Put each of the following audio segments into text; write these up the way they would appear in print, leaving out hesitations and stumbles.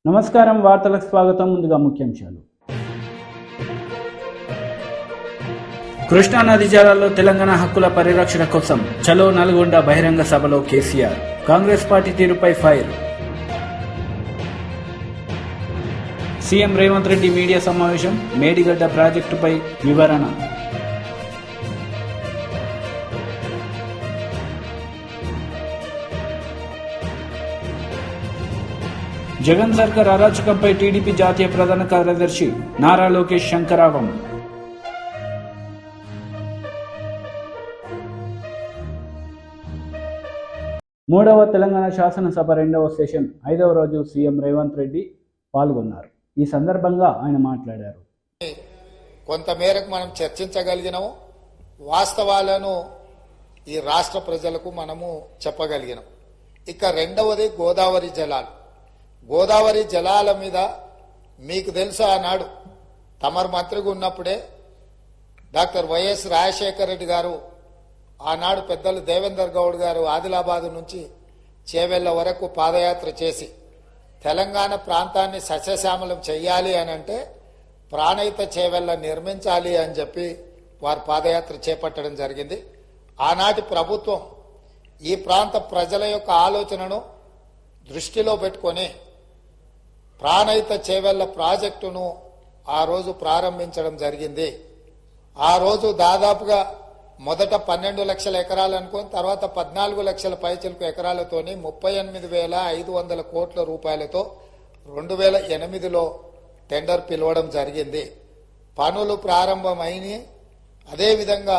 నమస్కారం వార్తలకు స్వాగతం. ముందుగా ముఖ్యాంశాలు. కృష్ణా నది జలాల్లో తెలంగాణ హక్కుల పరిరక్షణ కోసం చలో నల్గొండ బహిరంగ సభలో కేసీఆర్. కాంగ్రెస్ పార్టీ తీరుపై fire. CM Revanth Reddy media సమావేశం. మేడిగడ్డ ప్రాజెక్టుపై వివరణ. జగన్ సర్కార్ అరాచకంపై టీడీపీ జాతీయ ప్రధాన కార్యదర్శి నారా లోకేష్ శంకరావం. మూడవ తెలంగాణ శాసనసభ 2వ సెషన్ 5వ రోజు సీఎం రేవంత్ రెడ్డి పాల్గొన్నారు. ఈ సందర్భంగా ఆయన మాట్లాడారు. కొంతమేరకు మనం చర్చించగలిగినాము, వాస్తవాలను ఈ రాష్ట్ర ప్రజలకు మనము చెప్పగలిగినాం. ఇక రెండవది గోదావరి జలాలు. గోదావరి జలాల మీద మీకు తెలుసు, ఆనాడు తమరు మంత్రిగా ఉన్నప్పుడే డాక్టర్ వైఎస్ రాజశేఖర రెడ్డి గారు, ఆనాడు పెద్దలు దేవేందర్ గౌడ్ గారు ఆదిలాబాద్ నుంచి చేవెళ్ల వరకు పాదయాత్ర చేసి తెలంగాణ ప్రాంతాన్ని సస్యశ్యామలం చెయ్యాలి అని అంటే ప్రాణహిత చేవెళ్ల నిర్మించాలి అని చెప్పి వారు పాదయాత్ర చేపట్టడం జరిగింది. ఆనాటి ప్రభుత్వం ఈ ప్రాంత ప్రజల యొక్క ఆలోచనను దృష్టిలో పెట్టుకొని ప్రాణహిత చేవెళ్ల ప్రాజెక్టును ఆ రోజు ప్రారంభించడం జరిగింది. ఆ రోజు దాదాపుగా మొదట 12 లక్షల ఎకరాలు అనుకుని తర్వాత 14 లక్షల పైచిలకు ఎకరాలతోని 38,500 కోట్ల రూపాయలతో 2008లో టెండర్ పిలవడం జరిగింది. పనులు ప్రారంభమైనవి. అదేవిధంగా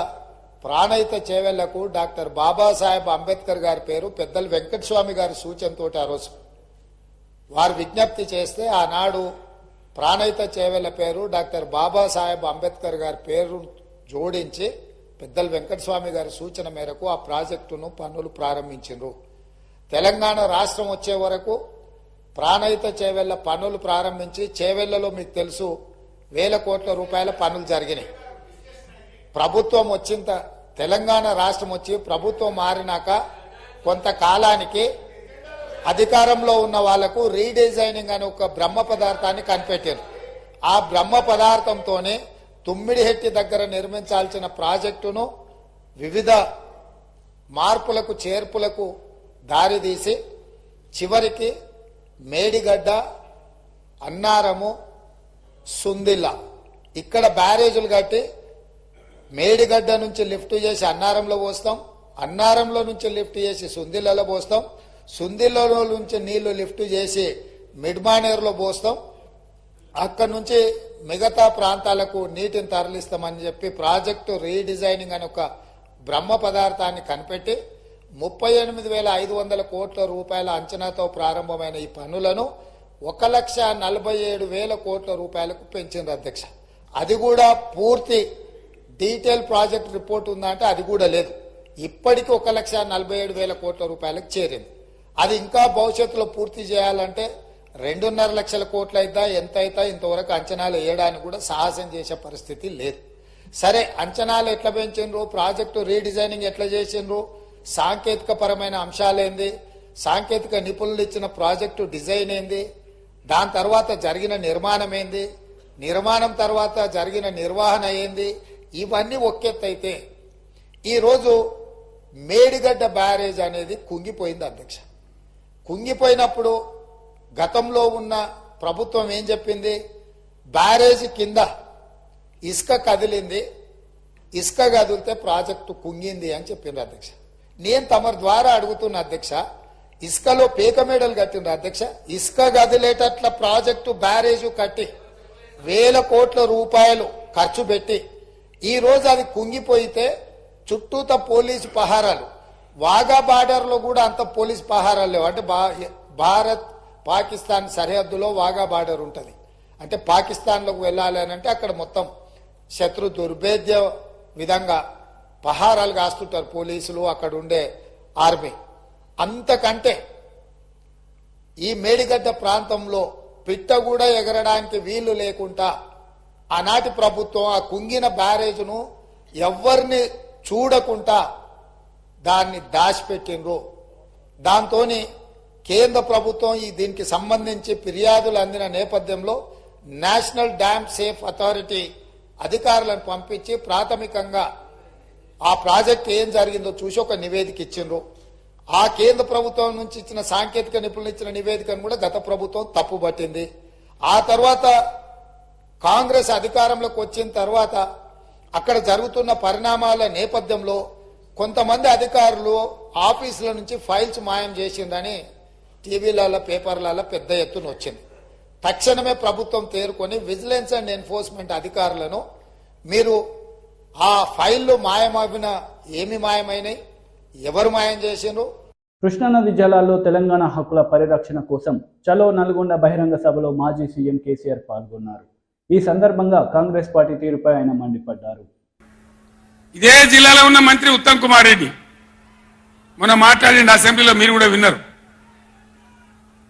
ప్రాణహిత చేవెళ్లకు డాక్టర్ బాబాసాహెబ్ అంబేద్కర్ గారి పేరు పెద్దలు వెంకటస్వామి గారి సూచనతో ఆ రోజు వారు విజ్ఞప్తి చేస్తే ఆనాడు ప్రాణహిత చేవెళ్ల పేరు డాక్టర్ బాబాసాహెబ్ అంబేద్కర్ గారి పేరు జోడించి పెద్దలు వెంకటస్వామి గారి సూచన మేరకు ఆ ప్రాజెక్టును పనులు ప్రారంభించారు. తెలంగాణ రాష్ట్రం వచ్చే వరకు ప్రాణహిత చేవెళ్ల పనులు ప్రారంభించి చేవెళ్లలో మీకు తెలుసు 1,000 కోట్ల రూపాయల పనులు జరిగినాయి. ప్రభుత్వం వచ్చిన తెలంగాణ రాష్ట్రం వచ్చి ప్రభుత్వం మారినాక కొంతకాలానికి అధికారంలో ఉన్న వాళ్లకు రీడిజైనింగ్ అనే ఒక బ్రహ్మ పదార్థాన్ని కనిపెట్టారు. ఆ బ్రహ్మ పదార్థంతోనే తుమ్మిడిహెట్టి దగ్గర నిర్మించాల్సిన ప్రాజెక్టును వివిధ మార్పులకు చేర్పులకు దారితీసి చివరికి మేడిగడ్డ, అన్నారము, సుందిల్ల ఇక్కడ బ్యారేజీలు కట్టి మేడిగడ్డ నుంచి లిఫ్ట్ చేసి అన్నారంలో పోస్తాం, అన్నారంలో నుంచి లిఫ్ట్ చేసి సుందిల్లలో పోస్తాం, సుందిల్లలో నుంచి నీళ్లు లిఫ్ట్ చేసి మిడ్మానేరులో పోస్తాం, అక్కడి నుంచి మిగతా ప్రాంతాలకు నీటిని తరలిస్తామని చెప్పి ప్రాజెక్టు రీడిజైనింగ్ అని ఒక బ్రహ్మ పదార్థాన్ని కనిపెట్టి 38,500 కోట్ల రూపాయల అంచనాతో ప్రారంభమైన ఈ పనులను 1,47,000 కోట్ల రూపాయలకు పెంచింది అధ్యక్ష. అది కూడా పూర్తి డీటెయిల్ ప్రాజెక్ట్ రిపోర్ట్ ఉందంటే అది కూడా లేదు. ఇప్పటికీ 1,47,000 కోట్ల రూపాయలకు చేరింది. అది ఇంకా భవిష్యత్తులో పూర్తి చేయాలంటే 2.5 లక్షల కోట్లు అయిద్దా ఎంత అయితా ఇంతవరకు అంచనాలు వేయడానికి కూడా సాహసం చేసే పరిస్థితి లేదు. సరే, అంచనాలు ఎట్లా పెంచిండ్రు, ప్రాజెక్టు రీడిజైనింగ్ ఎట్లా చేసిండ్రు, సాంకేతిక పరమైన అంశాలేంది, సాంకేతిక నిపుణులు ఇచ్చిన ప్రాజెక్టు డిజైన్ ఏంది, దాని తర్వాత జరిగిన నిర్మాణం ఏంది, నిర్మాణం తర్వాత జరిగిన నిర్వహణ ఏంది, ఇవన్నీ ఒకెత్తైతే ఈరోజు మేడిగడ్డ బ్యారేజ్ అనేది కుంగిపోయింది అధ్యక్ష. కుంగిపోయినప్పుడు గతంలో ఉన్న ప్రభుత్వం ఏం చెప్పింది, బ్యారేజీ కింద ఇసుక కదిలింది, ఇసుక కదిలితే ప్రాజెక్టు కుంగింది అని చెప్పింది అధ్యక్ష. నేను తమరి ద్వారా అడుగుతున్న అధ్యక్ష, ఇసుకలో పేక మేడలు కట్టిండ్రు అధ్యక్ష. ఇసుక కదిలేటట్ల ప్రాజెక్టు బ్యారేజు కట్టి 1,000 కోట్ల రూపాయలు ఖర్చు పెట్టి ఈ రోజు అది కుంగిపోయితే చుట్టూత పోలీసు పహారాలు, వాఘా బార్డర్ లో కూడా అంత పోలీసు పహారాలు లేవు. అంటే భారత్ పాకిస్తాన్ సరిహద్దులో వాఘా బార్డర్ ఉంటుంది. అంటే పాకిస్తాన్లోకి వెళ్ళాలి అని అంటే అక్కడ మొత్తం శత్రు దుర్భేద్య విధంగా పహారాలు కాస్తుంటారు పోలీసులు, అక్కడ ఉండే ఆర్మీ. అంతకంటే ఈ మేడిగడ్డ ప్రాంతంలో పిట్ట కూడా ఎగరడానికి వీలు లేకుండా ఆనాటి ప్రభుత్వం ఆ కుంగిన బ్యారేజ్ను ఎవరిని చూడకుండా దాన్ని దాచిపెట్టిండ్రు. దాంతోని కేంద్ర ప్రభుత్వం దీనికి సంబంధించి ఫిర్యాదులు అందిన నేపథ్యంలో నేషనల్ డ్యామ్ సేఫ్ అథారిటీ అధికారులను పంపించి ప్రాథమికంగా ఆ ప్రాజెక్ట్ ఏం జరిగిందో చూసి ఒక నివేదిక ఇచ్చిండ్రు. ఆ కేంద్ర ప్రభుత్వం నుంచి ఇచ్చిన సాంకేతిక నిపుణులు ఇచ్చిన నివేదికను కూడా గత ప్రభుత్వం తప్పుపట్టింది. ఆ తర్వాత కాంగ్రెస్ అధికారంలోకి వచ్చిన తర్వాత అక్కడ జరుగుతున్న పరిణామాల నేపథ్యంలో కొంతమంది అధికారులు ఆఫీసుల నుంచి ఫైల్స్ మాయం చేసిందని టీవీలలో పేపర్లలో పెద్ద ఎత్తున వచ్చింది. తక్షణమే ప్రభుత్వం తేరుకొని విజిలెన్స్ అండ్ ఎన్ఫోర్స్మెంట్ అధికారులను మీరు ఆ ఫైళ్లు మాయమవిన ఏమి మాయమైనాయి, ఎవరు మాయం చేసిండ్రు? కృష్ణానది జలాల్లో తెలంగాణ హక్కుల పరిరక్షణ కోసం చలో నల్గొండ బహిరంగ సభలో మాజీ సీఎం కేసీఆర్ పాల్గొన్నారు. ఈ సందర్భంగా కాంగ్రెస్ పార్టీ తీరుపై ఆయన మండిపడ్డారు. ఇదే జిల్లాలో ఉన్న మంత్రి ఉత్తమ్ కుమార్ రెడ్డి మొన్న మాట్లాడింది అసెంబ్లీలో, మీరు కూడా విన్నారు.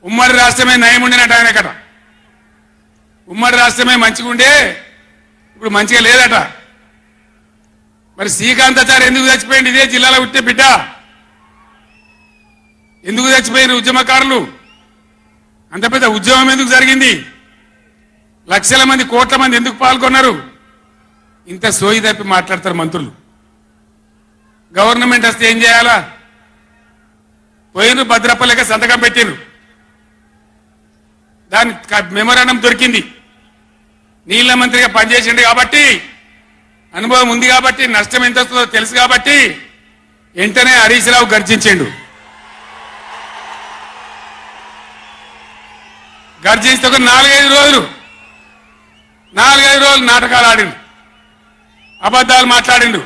ఉమ్మడి రాష్ట్రమే నయం ఉండినట్టు ఆయన కట. ఉమ్మడి రాష్ట్రమే మంచిగా ఉండే ఇప్పుడు మంచిగా లేదట. మరి శ్రీకాంతాచారి ఎందుకు చచ్చిపోయింది? ఇదే జిల్లాలో పుట్టే బిడ్డ ఎందుకు చచ్చిపోయిన ఉద్యమకారులు? అంత పెద్ద ఉద్యమం ఎందుకు జరిగింది? లక్షల మంది కోట్ల మంది ఎందుకు పాల్గొన్నారు? ఇంత సోయి తప్పి మాట్లాడతారు మంత్రులు. గవర్నమెంట్ వస్తే ఏం చేయాలా? పోయినరు భద్రపలేక సంతకం పెట్టినరు, దాని మెమోరాండం దొరికింది. నీళ్ల మంత్రిగా పనిచేసిండు కాబట్టి, అనుభవం ఉంది కాబట్టి, నష్టం ఎంత వస్తుందో తెలుసు కాబట్టి వెంటనే హరీష్ రావు గర్జించిండు. గర్జిస్తే ఒక 4-5 రోజులు నాటకాలు ఆడిండు, అబద్ధాలు మాట్లాడిండు.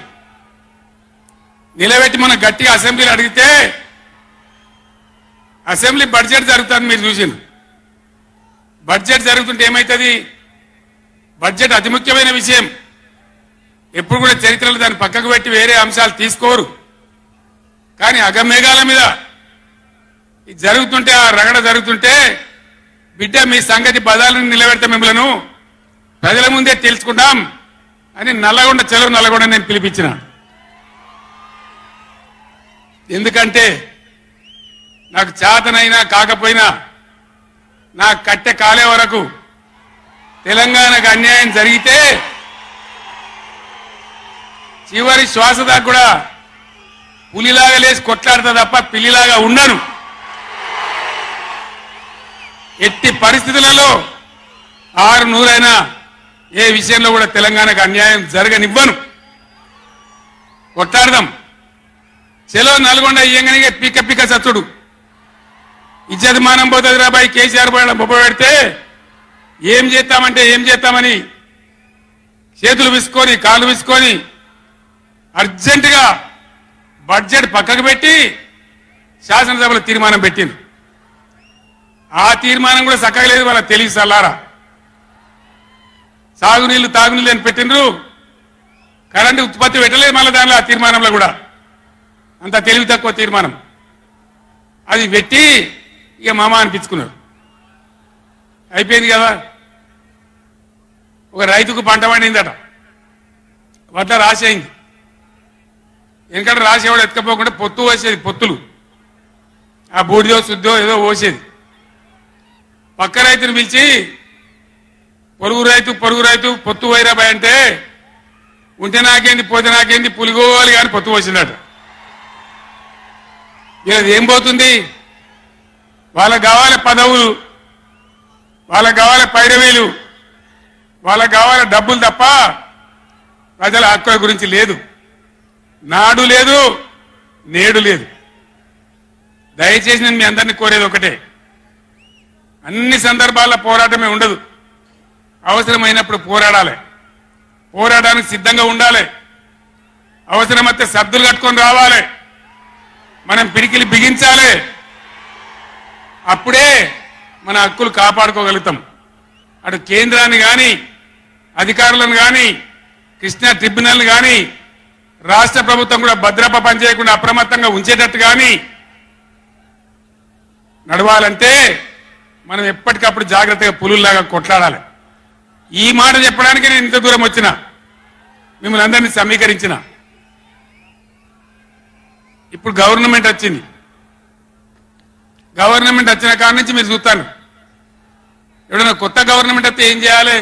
నిలబెట్టి మన గట్టిగా అసెంబ్లీలో అడిగితే అసెంబ్లీ బడ్జెట్ జరుగుతుంది, మీరు చూసిండు. బడ్జెట్ జరుగుతుంటే ఏమవుతుంది? బడ్జెట్ అతి ముఖ్యమైన విషయం. ఎప్పుడు కూడా చరిత్రలో దాన్ని పక్కకు పెట్టి వేరే అంశాలు తీసుకోరు. కానీ అగమేఘాల మీద ఇది జరుగుతుంటే, ఆ రగడ జరుగుతుంటే, బిడ్డ మీ సంగతి బదాలను నిలబెడతా, మిమ్మలను ప్రజల ముందే తెలుసుకుంటాం అని నల్లగొండ చెలవు నల్లగొండ నేను పిలిపించిన. ఎందుకంటే నాకు చేతనైనా కాకపోయినా నా కట్టె కాలే వరకు తెలంగాణకు అన్యాయం జరిగితే చివరి శ్వాస దాకా కూడా పులిలాగా లేచి కొట్లాడతా తప్ప పిల్లిలాగా ఉండను. ఎట్టి పరిస్థితులలో 600 ఏ విషయంలో కూడా తెలంగాణకు అన్యాయం జరగనివ్వను. కొట్లాడదాం. చెలో నల్గొండ ఇయ్యంగానే పిక్క పిక్క చచ్చుడు ఇజ్జత్ మానం పోతుంది రాబాయి. కేసీఆర్ బొబ్బ పెడితే ఏం చేస్తామంటే ఏం చేస్తామని చేతులు విసుకొని కాళ్ళు విసుకొని అర్జెంటుగా బడ్జెట్ పక్కకు పెట్టి శాసనసభలో తీర్మానం పెట్టింది. ఆ తీర్మానం కూడా చక్కగా లేదు. వాళ్ళ తెలివి సల్లారా. సాగునీళ్లు తాగునీళ్ళు అని పెట్టిండ్రు, కరెంటు ఉత్పత్తి పెట్టలేదు మళ్ళీ దానిలో. ఆ తీర్మానంలో కూడా అంత తెలివి తక్కువ తీర్మానం. అది పెట్టి ఇక మామ అనిపించుకున్నారు. అయిపోయింది కదా. ఒక రైతుకు పంట పండిందట, వడ్ల రాసేయింది. ఎందుకంటే రాసేవాడు ఎత్తుకపోకుండా పొత్తు పోసేది, పొత్తులు ఆ బూడిదో శుద్ధో ఏదో పోసేది. పక్క రైతును పిలిచి పొరుగు రైతు పొత్తు వైరాబాయ్ అంటే ఉంటే నాకేంది పోతే నాకేంది పులిగోవాలి కానీ పొత్తు పోసిందట. ఇలా ఏం పోతుంది? వాళ్ళకు కావాలి పదవులు, వాళ్ళకు కావాలి పైరవీలు, వాళ్ళకు కావాలి డబ్బులు తప్ప ప్రజల హక్కుల గురించి లేదు. నాడు లేదు, నేడు లేదు. దయచేసి నేను మీ అందరినీ కోరేది ఒకటే, అన్ని సందర్భాల్లో పోరాటమే ఉండదు. అవసరమైనప్పుడు పోరాడాలి, పోరాటానికి సిద్ధంగా ఉండాలి. అవసరమైతే సర్దులు కట్టుకొని రావాలి, మనం పిడికిలి బిగించాలి. అప్పుడే మన హక్కులు కాపాడుకోగలుగుతాం. అటు కేంద్రాన్ని కానీ, అధికారులను కానీ, కృష్ణా ట్రిబ్యునల్ని కానీ, రాష్ట్ర ప్రభుత్వం కూడా భద్రప పనిచేయకుండా అప్రమత్తంగా ఉంచేటట్టు కానీ నడవాలంటే మనం ఎప్పటికప్పుడు జాగ్రత్తగా పులుల్లాగా కొట్లాడాలి. ఈ మాట చెప్పడానికి నేను ఇంత దూరం వచ్చిన, మిమ్మల్ని అందరినీ సమీకరించిన. ఇప్పుడు గవర్నమెంట్ వచ్చింది. గవర్నమెంట్ వచ్చిన కాడ నుంచి మీరు చూస్తాను. ఎవడన్నా కొత్త గవర్నమెంట్ వస్తే ఏం చేయాలి?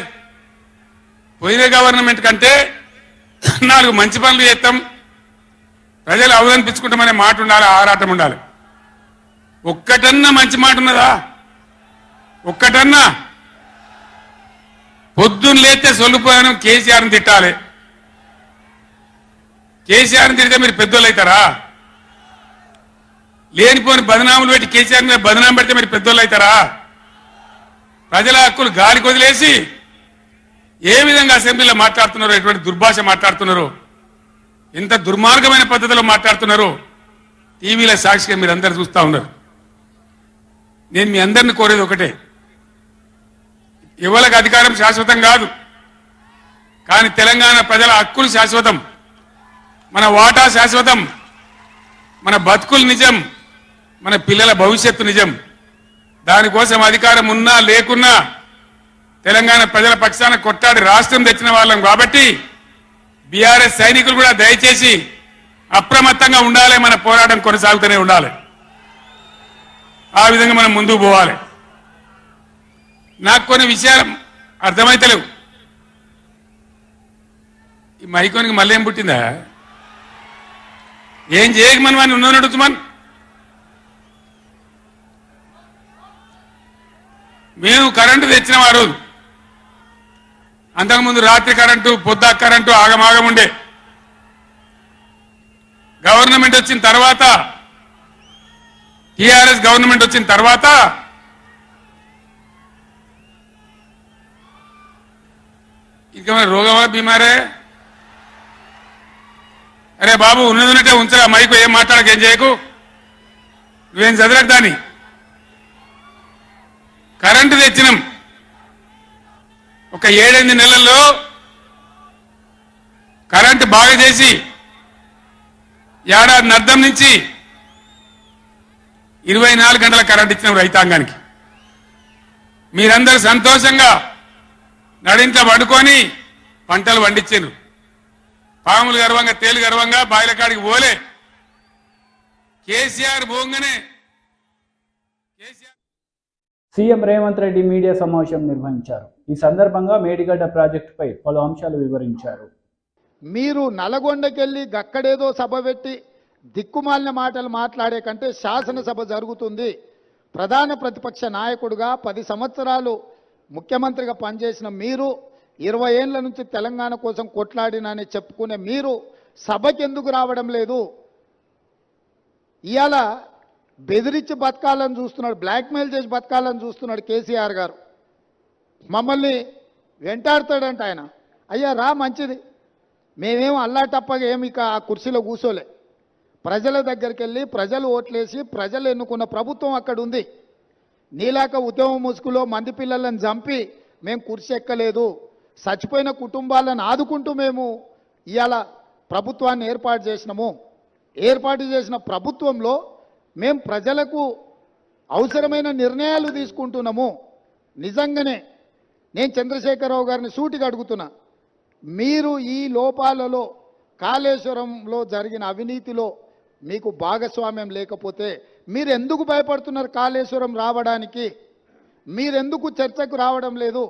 పోయిన గవర్నమెంట్ కంటే 4 మంచి పనులు చేస్తాం, ప్రజలు అవలనిపించుకుంటామనే మాట ఉండాలి, ఆరాటం ఉండాలి. ఒక్కటన్నా మంచి మాట ఉన్నదా? ఒక్కటన్నా? పొద్దున్న లేస్తే సొల్లుపోయాను కేసీఆర్ని తిట్టాలి. కేసీఆర్ని తిడితే మీరు పెద్దోళ్ళు అవుతారా? లేనిపోని బదనాములు పెట్టి కేసీఆర్ మీద బదనాం పెడితే మీరు పెద్దోళ్ళు అవుతారా? ప్రజల హక్కులు గాలికి వదిలేసి ఏ విధంగా అసెంబ్లీలో మాట్లాడుతున్నారో, ఎటువంటి దుర్భాష మాట్లాడుతున్నారో, ఎంత దుర్మార్గమైన పద్ధతిలో మాట్లాడుతున్నారో టీవీల సాక్షిగా మీరు అందరు చూస్తూ ఉన్నారు. నేను మీ అందరిని కోరేది ఒకటే, ఎవరికి అధికారం శాశ్వతం కాదు, కానీ తెలంగాణ ప్రజల హక్కులు శాశ్వతం, మన వాటా శాశ్వతం, మన బతుకులు నిజం, మన పిల్లల భవిష్యత్తు నిజం. దానికోసం అధికారం ఉన్నా లేకున్నా తెలంగాణ ప్రజల పక్షాన కొట్టాడి రాష్ట్రం తెచ్చిన వాళ్ళం కాబట్టి బీఆర్ఎస్ సైనికులు కూడా దయచేసి అప్రమత్తంగా ఉండాలి. మన పోరాటం కొనసాగుతూనే ఉండాలి. ఆ విధంగా మనం ముందుకు పోవాలి. నాకు కొన్ని విషయాలు అర్థమైతలేవు. ఈ మైకోనికి మళ్ళీ ఏం పుట్టిందా? ఏం చేయక మనం అని ఉన్న నడుచుమన్. మేము కరెంటు తెచ్చినాం ఆ రోజు. అంతకుముందు రాత్రి కరెంటు, పొద్దా కరెంటు ఆగమాగం ఉండే. గవర్నమెంట్ వచ్చిన తర్వాత, టీఆర్ఎస్ గవర్నమెంట్ వచ్చిన తర్వాత ఇంకేమైనా రోగమా, బీమారే? అరే బాబు, ఉన్నదంటే ఉంచరా మైకు, ఏం మాట్లాడక, ఏం చేయకు, నువ్వేం చదవకు. దాన్ని కరెంటు తెచ్చినాం. ఒక 7-8 నెలల్లో కరెంటు బాగా చేసి ఏడాది అర్థం నుంచి 24 గంటల కరెంట్ ఇచ్చినాం రైతాంగానికి. మీరందరూ సంతోషంగా నడింట్లో పడుకొని పంటలు పండించారు. పాములు గర్వంగా, తేలు గర్వంగా బాయిల కాడికి పోలే. కేసీఆర్ పోగానే సీఎం రేవంత్ రెడ్డి మీడియా సమావేశం నిర్వహించారు. ఈ సందర్భంగా మేడిగడ్డ ప్రాజెక్టుపై పలు అంశాలు వివరించారు. మీరు నల్గొండకెళ్ళి గక్కడేదో సభ పెట్టి దిక్కుమాలిన మాటలు మాట్లాడే కంటే శాసనసభ జరుగుతుంది. ప్రధాన ప్రతిపక్ష నాయకుడుగా 10 సంవత్సరాలు ముఖ్యమంత్రిగా పనిచేసిన మీరు, 20 ఏళ్ల నుంచి తెలంగాణ కోసం కొట్లాడినని చెప్పుకునే మీరు సభకి ఎందుకు రావడం లేదు? ఇవాళ బెదిరించి బతకాలని చూస్తున్నాడు, బ్లాక్మెయిల్ చేసి బతకాలని చూస్తున్నాడు కేసీఆర్ గారు. మమ్మల్ని వెంటాడుతాడంట ఆయన. అయ్యా రా, మంచిది, మేమేం అల్లాటప్పగా ఏమి ఇక ఆ కుర్చీలో కూర్చోలే. ప్రజల దగ్గరికి వెళ్ళి ప్రజలు ఓట్లేసి ప్రజలు ఎన్నుకున్న ప్రభుత్వం అక్కడ ఉంది. నీలాక ఉద్యమ ముసుగులో మంది పిల్లలను చంపి మేము కుర్చీ ఎక్కలేదు. చచ్చిపోయిన కుటుంబాలను ఆదుకుంటూ మేము ఇవాళ ప్రభుత్వాన్ని ఏర్పాటు చేసినాము. ఏర్పాటు చేసిన ప్రభుత్వంలో మేము ప్రజలకు అవసరమైన నిర్ణయాలు తీసుకుంటున్నాము. నిజంగానే నేను చంద్రశేఖరరావు గారిని సూటిగా అడుగుతున్నా, మీరు ఈ లోపాలలో, కాళేశ్వరంలో జరిగిన అవినీతిలో మీకు భాగస్వామ్యం లేకపోతే మీరు ఎందుకు భయపడుతున్నారు కాళేశ్వరం రావడానికి? మీరెందుకు చర్చకు రావడం లేదు?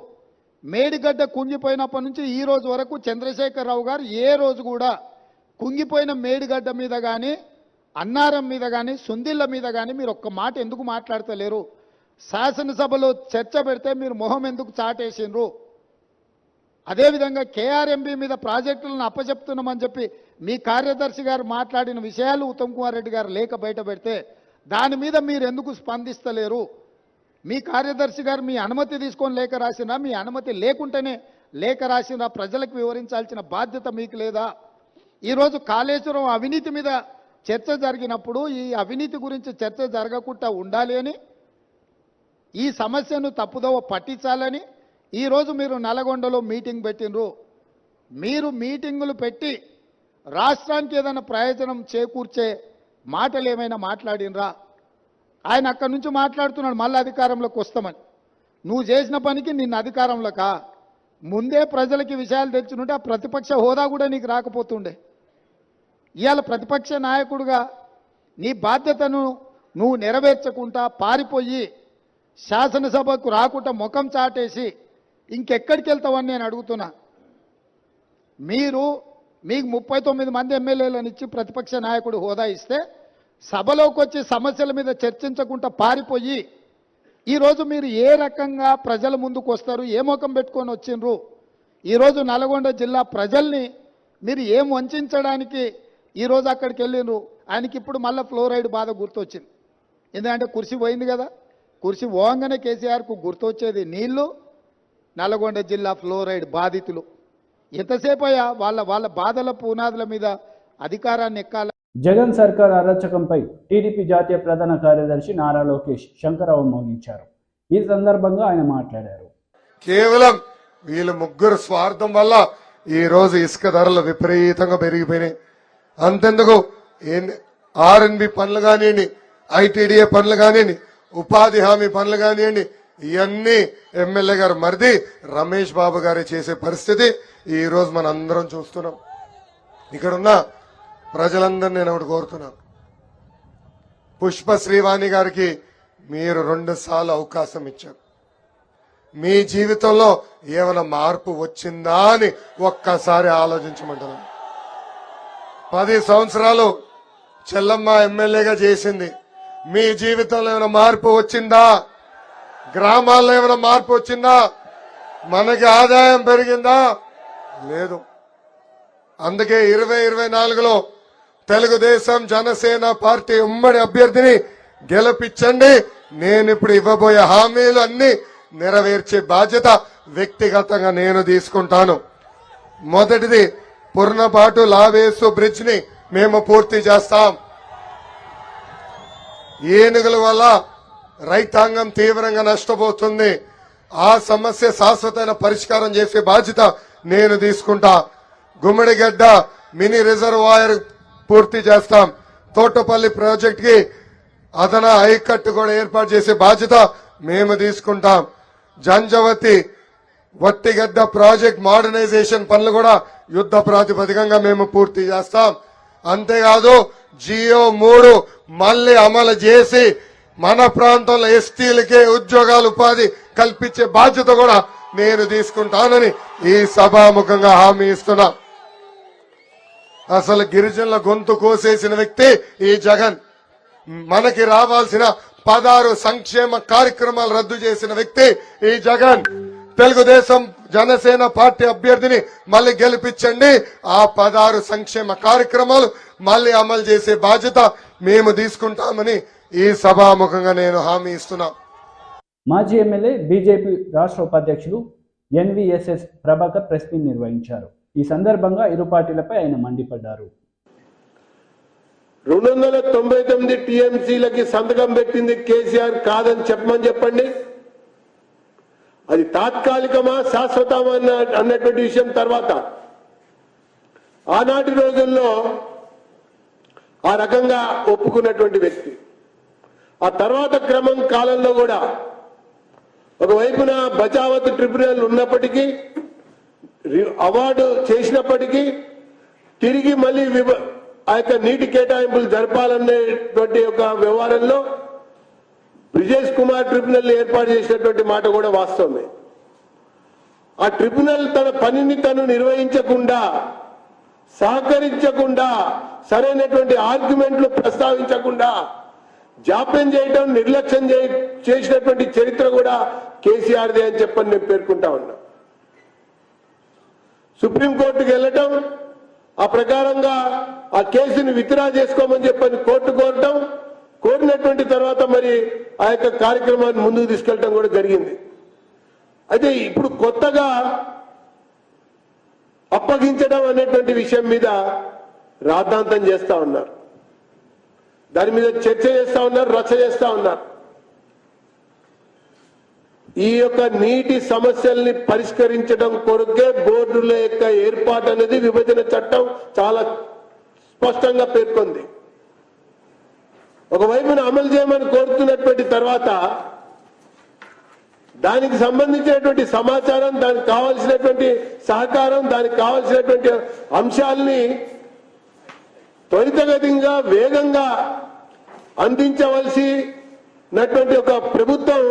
మేడిగడ్డ కుంగిపోయినప్పటి నుంచి ఈ రోజు వరకు చంద్రశేఖరరావు గారు ఏ రోజు కూడా కుంగిపోయిన మేడిగడ్డ మీద కానీ, అన్నారం మీద కానీ, సుందిళ్ళ మీద కానీ మీరు ఒక్క మాట ఎందుకు మాట్లాడతలేరు? శాసనసభలో చర్చ పెడితే మీరు మొహం ఎందుకు చాటేసిండ్రు? అదేవిధంగా కేఆర్ఎంబీ మీద ప్రాజెక్టులను అప్పచెప్తున్నామని చెప్పి మీ కార్యదర్శి గారు మాట్లాడిన విషయాలు ఉత్తమ్ కుమార్ రెడ్డి గారు లేఖ బయట పెడితే దాని మీద మీరు ఎందుకు స్పందిస్తలేరు? మీ కార్యదర్శి గారు మీ అనుమతి తీసుకొని లేఖ రాసినా, మీ అనుమతి లేకుంటేనే లేఖ రాసినా ప్రజలకు వివరించాల్సిన బాధ్యత మీకు లేదా? ఈరోజు కాళేశ్వరం అవినీతి మీద చర్చ జరిగినప్పుడు ఈ అవినీతి గురించి చర్చ జరగకుండా ఉండాలి అని, ఈ సమస్యను తప్పుదోవ పట్టించాలని ఈరోజు మీరు నల్గొండలో మీటింగ్ పెట్టినరు. మీరు మీటింగులు పెట్టి రాష్ట్రానికి ఏదైనా ప్రయోజనం చేకూర్చే మాటలు ఏమైనా మాట్లాడినరా? ఆయన అక్కడి నుంచి మాట్లాడుతున్నాడు మళ్ళీ అధికారంలోకి వస్తామని. నువ్వు చేసిన పనికి నిన్ను అధికారంలోకా? ముందే ప్రజలకి విషయాలు తెచ్చుంటే ఆ ప్రతిపక్ష హోదా కూడా నీకు రాకపోతుండే. ఇవాళ ప్రతిపక్ష నాయకుడిగా నీ బాధ్యతను నువ్వు నెరవేర్చకుండా పారిపోయి శాసనసభకు రాకుండా ముఖం చాటేసి ఇంకెక్కడికి వెళ్తావని నేను అడుగుతున్నా. మీకు 39 మంది ఎమ్మెల్యేలను ఇచ్చి ప్రతిపక్ష నాయకుడు హోదా ఇస్తే సభలోకి వచ్చి సమస్యల మీద చర్చించకుండా పారిపోయి ఈరోజు మీరు ఏ రకంగా ప్రజల ముందుకు వస్తారు, ఏ ముఖం పెట్టుకొని వచ్చిండ్రు? ఈరోజు నల్గొండ జిల్లా ప్రజల్ని మీరు ఏం వంచడానికి ఈరోజు అక్కడికి వెళ్ళిండ్రు? ఆయనకి ఇప్పుడు మళ్ళీ ఫ్లోరైడ్ బాధ గుర్తొచ్చింది. ఎందుకంటే కుర్చీ పోయింది కదా, కుర్చీ పోగానే కేసీఆర్కు గుర్తొచ్చేది నీళ్లు, నల్గొండ జిల్లా ఫ్లోరైడ్ బాధితులు. ఎంతసేపు అయ్యా వాళ్ళ బాధల పునాదుల మీద అధికారాన్ని ఎక్కాలి. జగన్ సర్కార్ అరాచకంపై టీడీపీ జాతీయ ప్రధాన కార్యదర్శి నారా లోకేష్ శంకరరావు మోగించారు. ఈ సందర్భంగా ఆయన మాట్లాడారు. కేవలం వీళ్ళ ముగ్గురు స్వార్థం వల్ల ఈ రోజు ఇసుక ధరలు విపరీతంగా పెరిగిపోయినాయి. అంతెందుకు ఆర్ఎన్బి పనులు కానివ్వండి, ఐటీడీఏ పనులు కానివ్వండి, ఉపాధి హామీ పనులు కానివ్వండి, ఇవన్నీ ఎమ్మెల్యే గారు మరిది రమేష్ బాబు గారే చేసే పరిస్థితి ఈ రోజు మనం అందరం చూస్తున్నాం. ఇక్కడున్న ప్రజలందరూ నేను ఒకటి కోరుతున్నాను, పుష్ప శ్రీవాణి గారికి మీరు 2 సార్లు అవకాశం ఇచ్చారు. మీ జీవితంలో ఏమైనా మార్పు వచ్చిందా అని ఒక్కసారి ఆలోచించమంటున్నాను. 10 సంవత్సరాలు చెల్లమ్మ ఎమ్మెల్యేగా చేసింది. మీ జీవితంలో ఏమైనా మార్పు వచ్చిందా? గ్రామాల్లో ఏమైనా మార్పు వచ్చిందా? మనకి ఆదాయం పెరిగిందా? లేదు. అందుకే 2024లో తెలుగుదేశం జనసేన పార్టీ ఉమ్మడి అభ్యర్థిని గెలిపించండి. నేను ఇప్పుడు ఇవ్వబోయే హామీలు అన్ని నెరవేర్చే బాధ్యత వ్యక్తిగతంగా నేను తీసుకుంటాను. మొదటిది, పుర్నపాటు లావేసు బ్రిడ్జ్ ని మేము పూర్తి చేస్తాం. ఏనుగుల వల్ల రైతాంగం తీవ్రంగా నష్టపోతుంది. ఆ సమస్య శాశ్వతమైన పరిష్కారం చేసే బాధ్యత నేను తీసుకుంటా. గుమ్మడిగడ్డ మినీ రిజర్వాయర్ పూర్తి చేస్తాం. తోటపల్లి ప్రాజెక్ట్ కి అదన హైకట్టు కూడా ఏర్పాటు చేసే బాధ్యత మేము తీసుకుంటాం. జంజవతి వట్టిగడ్డ ప్రాజెక్ట్ మోడర్నైజేషన్ పనులు కూడా యుద్ధ ప్రాతిపదికంగా మేము పూర్తి చేస్తాం. అంతేకాదు జియో 3 మళ్లీ అమలు చేసి మన ప్రాంతంలో ఎస్టీలకే ఉద్యోగాలు ఉపాధి కల్పించే బాధ్యత కూడా నేను తీసుకుంటానని ఈ సభాముఖంగా హామీ ఇస్తున్నా. అసలు గిరిజనుల గొంతు కోసేసిన వ్యక్తి ఈ జగన్. మనకి రావాల్సిన 16 సంక్షేమ కార్యక్రమాలు రద్దు చేసిన వ్యక్తి ఈ జగన్. తెలుగుదేశం జనసేన పార్టీ అభ్యర్థిని మళ్లీ గెలిపించండి. ఆ 16 సంక్షేమ కార్యక్రమాలు మళ్లీ అమలు చేసే బాధ్యత మేము తీసుకుంటామని ఈ సభాముఖంగా నేను హామీ ఇస్తున్నా. మాజీ ఎమ్మెల్యే బీజేపీ రాష్ట్ర ఉపాధ్యక్షులు ఎన్వీఎస్ఎస్ ప్రభాకర్ ప్రెస్ మీట్ నిర్వహించారు. ఈ సందర్భంగా ఇరు పార్టీలపై ఆయన మండిపడ్డారు. 299 టీఎంసీలకి సంతకం పెట్టింది కేసీఆర్ కాదని చెప్పండి. అది తాత్కాలికమా శాశ్వతమా అన్నటువంటి విషయం తర్వాత. ఆనాటి రోజుల్లో ఆ రకంగా ఒప్పుకున్నటువంటి వ్యక్తి. ఆ తర్వాత క్రమం కాలంలో కూడా ఒకవైపున బచావత్ ట్రిబ్యునల్ ఉన్నప్పటికీ, అవార్డు చేసినప్పటికీ తిరిగి మళ్ళీ ఆ యొక్క నీటి కేటాయింపులు జరపాలనేటువంటి ఒక వ్యవహారంలో బ్రిజేష్ కుమార్ ట్రిబ్యునల్ ఏర్పాటు చేసినటువంటి మాట కూడా వాస్తవమే. ఆ ట్రిబ్యునల్ తన పనిని తను నిర్వహించకుండా, సహకరించకుండా, సరైనటువంటి ఆర్గ్యుమెంట్లు ప్రస్తావించకుండా జాప్యం చేయడం, నిర్లక్ష్యం చేసినటువంటి చరిత్ర కూడా కేసీఆర్దే అని చెప్పని నేను పేర్కొంటా ఉన్నా. సుప్రీంకోర్టుకు వెళ్ళటం, ఆ ప్రకారంగా ఆ కేసుని విత్డ్రా చేసుకోమని చెప్పని కోర్టు కోరటం, కోరినటువంటి తర్వాత మరి ఆ యొక్క కార్యక్రమాన్ని ముందుకు తీసుకెళ్లడం కూడా జరిగింది. అయితే ఇప్పుడు కొత్తగా అప్పగించడం అనేటువంటి విషయం మీద రాద్ధాంతం చేస్తా ఉన్నారు. దాని మీద చర్చ చేస్తా ఉన్నారు, రచ్చ చేస్తా ఉన్నారు. ఈ యొక్క నీటి సమస్యల్ని పరిష్కరించడం కొరకే బోర్డుల యొక్క ఏర్పాటు అనేది విభజన చట్టం చాలా స్పష్టంగా పేర్కొంది. ఒకవైపున అమలు చేయమని కోరుతున్నటువంటి తర్వాత దానికి సంబంధించినటువంటి సమాచారం, దానికి కావాల్సినటువంటి సహకారం, దానికి కావాల్సినటువంటి అంశాలని త్వరితగతిగా వేగంగా అందించవలసినటువంటి ఒక ప్రభుత్వం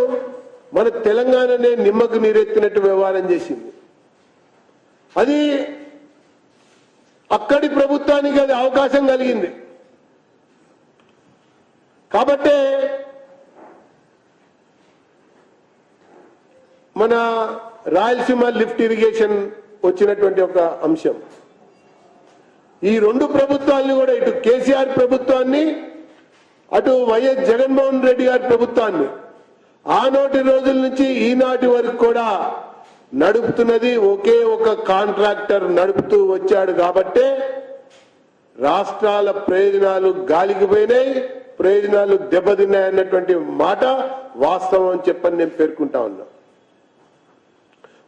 మన తెలంగాణనే నిమ్మకు నీరెత్తినట్టు వ్యవహారం చేసింది. అది అక్కడి ప్రభుత్వానికి అది అవకాశం కలిగింది. కాబట్టే మన రాయలసీమ లిఫ్ట్ ఇరిగేషన్ వచ్చినటువంటి ఒక అంశం. ఈ రెండు ప్రభుత్వాన్ని కూడా, ఇటు కేసీఆర్ ప్రభుత్వాన్ని అటు వైఎస్ జగన్మోహన్ రెడ్డి గారి ప్రభుత్వాన్ని ఆనాటి రోజుల నుంచి ఈనాటి వరకు కూడా నడుపుతున్నది ఒకే ఒక కాంట్రాక్టర్ నడుపుతూ వచ్చాడు. కాబట్టే రాష్ట్రాల ప్రయోజనాలు గాలికి పోయినాయి, ప్రయోజనాలు దెబ్బతిన్నాయన్నటువంటి మాట వాస్తవం అని చెప్పని నేను పేర్కొంటా ఉన్నా.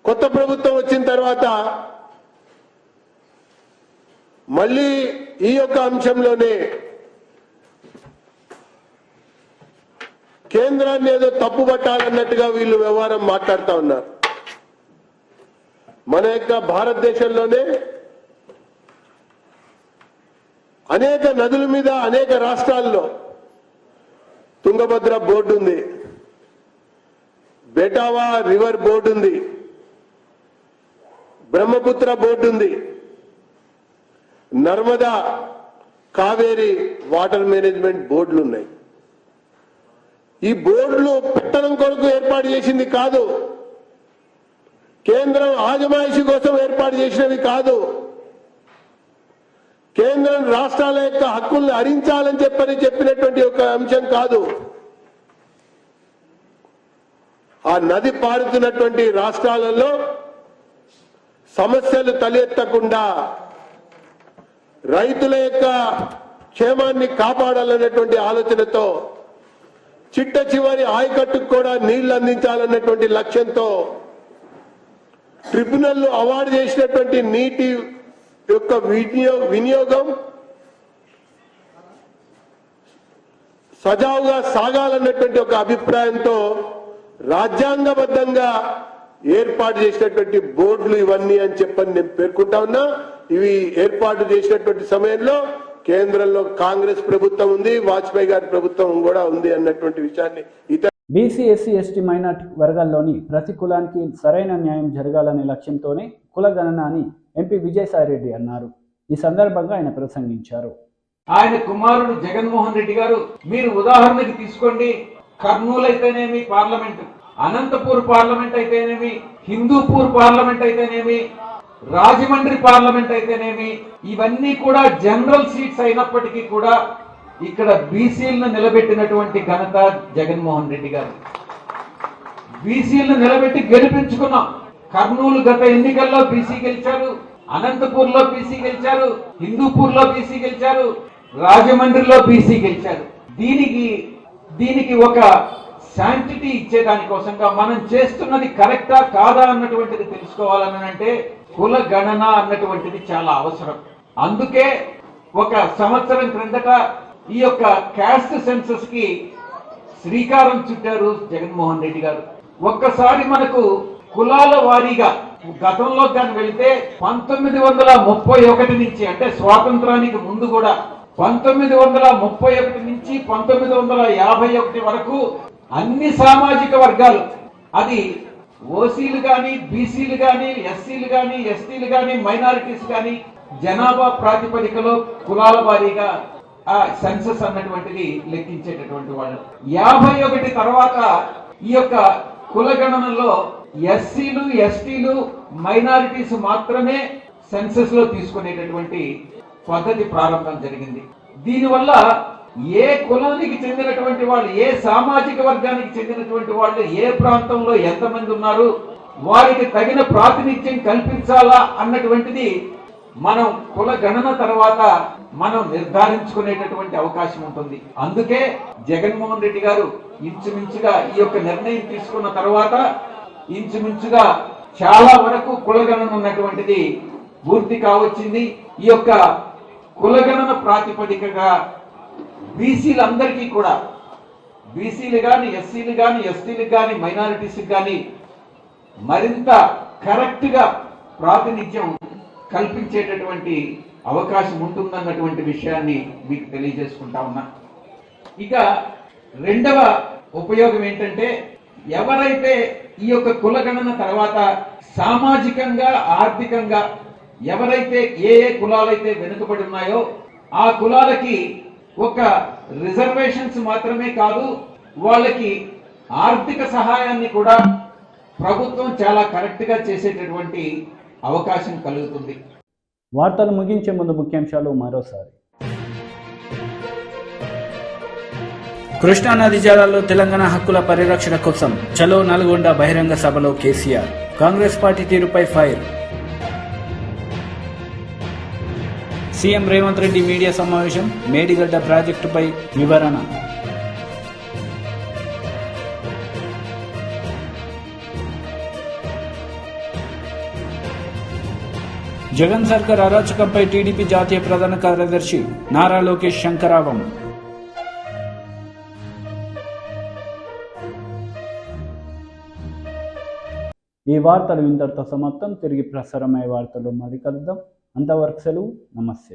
కొత్త ప్రభుత్వం వచ్చిన తర్వాత మళ్ళీ ఈ యొక్క అంశంలోనే కేంద్రాన్ని ఏదో తప్పు పట్టాలన్నట్టుగా వీళ్ళు వ్యవహారం మాట్లాడుతూ ఉన్నారు. మన యొక్క భారతదేశంలోనే అనేక నదుల మీద అనేక రాష్ట్రాల్లో తుంగభద్ర బోర్డు ఉంది, బెటావా రివర్ బోర్డు ఉంది, బ్రహ్మపుత్ర బోర్డు ఉంది, నర్మదా కావేరి వాటర్ మేనేజ్మెంట్ బోర్డులు ఉన్నాయి. ఈ బోర్డులు పెట్టడం కొరకు ఏర్పాటు చేసింది కాదు, కేంద్రం ఆజమాయిషి కోసం ఏర్పాటు చేసినవి కాదు, కేంద్రం రాష్ట్రాల యొక్క హక్కుల్ని హరించాలని చెప్పినటువంటి ఒక అంశం కాదు. ఆ నది పారుతున్నటువంటి రాష్ట్రాలలో సమస్యలు తలెత్తకుండా రైతుల యొక్క క్షేమాన్ని కాపాడాలన్నటువంటి ఆలోచనతో చిట్ట చివరి ఆయకట్టుకు కూడా నీళ్లు అందించాలన్నటువంటి లక్ష్యంతో ట్రిబ్యునల్ అవార్డు చేసినటువంటి నీటి యొక్క వినియోగం సజావుగా సాగాలన్నటువంటి ఒక అభిప్రాయంతో రాజ్యాంగబద్ధంగా ఏర్పాటు చేసినటువంటి బోర్డులు ఇవన్నీ అని చెప్పని నేను పేర్కొంటా ఉన్నా. ఇవి ఏర్పాటు చేసినటువంటి సమయంలో కేంద్రంలో కాంగ్రెస్ ప్రభుత్వం ఉంది, వాజ్పేయి గారి ప్రభుత్వం కూడా ఉంది అన్నటువంటి విషయాన్ని బీసీ, ఎస్సీ, ఎస్టీ, మైనార్టీ వర్గాల్లోని ప్రతి కులానికి సరైన న్యాయం జరగాలనే లక్ష్యంతోనే కుల గణన అని ఎంపీ విజయసాయిరెడ్డి అన్నారు. ఈ సందర్భంగా ఆయన ప్రసంగించారు. ఆయన కుమారుడు జగన్మోహన్ రెడ్డి గారు, మీరు ఉదాహరణకి తీసుకోండి, కర్నూలు అయితేనేమి పార్లమెంట్, అనంతపూర్ పార్లమెంట్ అయితేనేమి, హిందూపూర్ పార్లమెంట్ అయితేనేమి, రాజమండ్రి పార్లమెంట్ అయితేనేమి, ఇవన్నీ కూడా జనరల్ సీట్స్ అయినప్పటికీ కూడా ఇక్కడ బీసీలను నిలబెట్టినటువంటి ఘనత జగన్మోహన్ రెడ్డి గారు. బీసీలను నిలబెట్టి గెలిపించుకున్నాం. కర్నూలు గత ఎన్నికల్లో బీసీ గెలిచారు, అనంతపూర్ లో బీసీ గెలిచారు, హిందూపూర్ లో బీసీ గెలిచారు, రాజమండ్రిలో బీసీ గెలిచారు. దీనికి ఒక శాంటిటీ ఇచ్చేదానికోసంగా మనం చేస్తున్నది కరెక్టా కాదా అన్నటువంటిది తెలుసుకోవాలని అంటే కుల గణన అన్నటువంటిది చాలా అవసరం. అందుకే ఒక సంవత్సరం క్రిందట ఈ యొక్క క్యాస్ట్ సెన్సస్ కి శ్రీకారం చుట్టారు జగన్మోహన్ రెడ్డి గారు. ఒక్కసారి మనకు కులాల వారీగా గతంలో కానీ వెళితే 1931 నుంచి, అంటే స్వాతంత్రానికి ముందు కూడా 1931 నుంచి 1951 వరకు అన్ని సామాజిక వర్గాలు, అది ఓసీలు గాని, బీసీలు గాని, ఎస్సీలు గాని, ఎస్టీలు గాని, మైనారిటీస్ గాని, జనాభా ప్రాతిపదికలో కులాల వారీగా ఆ సెన్సస్ అన్నటువంటిది లెక్కించేటటువంటి వాళ్ళు. 51 తర్వాత ఈ యొక్క కులగణనలో ఎస్సీలు, ఎస్టీలు, మైనారిటీస్ మాత్రమే సెన్సస్ లో తీసుకునేటటువంటి పద్ధతి ప్రారంభం జరిగింది. దీనివల్ల ఏ కులానికి చెందినటువంటి వాళ్ళు, ఏ సామాజిక వర్గానికి చెందినటువంటి వాళ్ళు, ఏ ప్రాంతంలో ఎంతమంది ఉన్నారు, వారికి తగిన ప్రాతినిధ్యం కల్పించాలా అన్నటువంటిది మనం కుల గణన తర్వాత మనం నిర్ధారించుకునేటటువంటి అవకాశం ఉంటుంది. అందుకే జగన్మోహన్ రెడ్డి గారు ఇంచుమించుగా ఈ యొక్క నిర్ణయం తీసుకున్న తర్వాత ఇంచుమించుగా చాలా వరకు కులగణన ఉన్నటువంటిది పూర్తి కావచ్చింది. ఈ యొక్క కులగణన ప్రాతిపదికగా బీసీలందరికీ కూడా, బీసీలు గాని, ఎస్సీలు గాని, ఎస్టీలకు గాని, మైనారిటీస్కి గాని మరింత కరెక్ట్ గా ప్రాతినిధ్యం కల్పించేటటువంటి అవకాశం ఉంటుందన్నటువంటి విషయాన్ని మీకు తెలియజేసుకుంటా ఉన్నా. ఇక రెండవ ఉపయోగం ఏంటంటే ఎవరైతే ఈ యొక్క కులగణన తర్వాత సామాజికంగా ఆర్థికంగా ఎవరైతే ఏ కులాలైతే వెనుకబడి ఉన్నాయో ఆ కులాలకి ఒక రిజర్వేషన్స్ మాత్రమే కాదు, వాళ్ళకి ఆర్థిక సహాయాన్ని కూడా ప్రభుత్వం చాలా కరెక్ట్ గా చేసేటటువంటి అవకాశం కలుగుతుంది. వార్తలు ముగించే ముందు ముఖ్యాంశాలు మరోసారి. కృష్ణానది జలాల్లో తెలంగాణ హక్కుల పరిరక్షణ కోసం చలో నల్గొండ బహిరంగ సభలో కేసీఆర్. కాంగ్రెస్ పార్టీ తీరుపై fire. CM Revanth Reddy media సమావేశం, మేడిగడ్డ ప్రాజెక్టుపై వివరణ. జగన్ సర్కార్ అరాచకంపై టీడీపీ జాతీయ ప్రధాన కార్యదర్శి నారా లోకేష్ శంకరావం. ఈ వార్తలు ఇంతటితో సమాప్తం. తిరిగి ప్రసారమయ్యే వార్తలు మళ్ళీ కలుద్దాం. అంతవరకు సెలవు. నమస్తే.